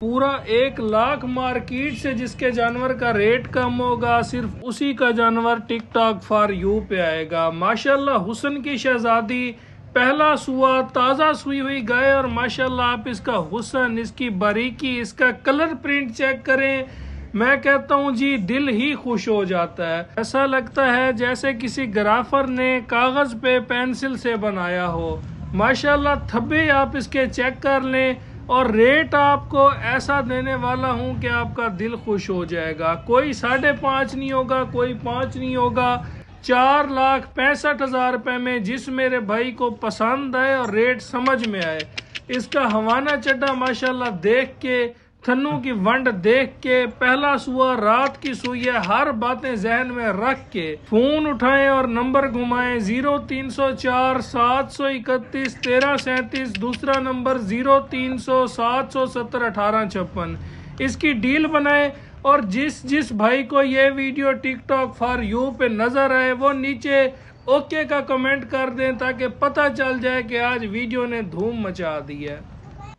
पूरा 1 लाख मार्केट से जिसके जानवर का रेट कम होगा सिर्फ उसी का जानवर टिकटॉक फॉर यू पे आएगा। माशाल्लाह हुस्न की शहजादी, पहला सुआ, ताज़ा सुई हुई गाय और माशाल्लाह आप इसका हुस्न, इसकी बारीकी, इसका कलर प्रिंट चेक करें। मैं कहता हूँ जी दिल ही खुश हो जाता है। ऐसा लगता है जैसे किसी ग्राफर ने कागज़ पे पेंसिल से बनाया हो। माशाल्लाह थब्बे आप इसके चेक कर लें और रेट आपको ऐसा देने वाला हूं कि आपका दिल खुश हो जाएगा। कोई 5.5 नहीं होगा, कोई 5 नहीं होगा। 4,65,000 रुपये में जिस मेरे भाई को पसंद आए और रेट समझ में आए। इसका हवाना चड्डा माशाल्लाह देख के, थन्नू की वंड देख के, पहला सुआ, रात की सुई है, हर बातें जहन में रख के फोन उठाएं और नंबर घुमाएं 0304 731 1337, दूसरा नंबर 0300 770 1856। इसकी डील बनाएं और जिस भाई को ये वीडियो टिकटॉक फॉर यू पे नजर आए वो नीचे ओके का कमेंट कर दें ताकि पता चल जाए कि आज वीडियो ने धूम मचा दी है।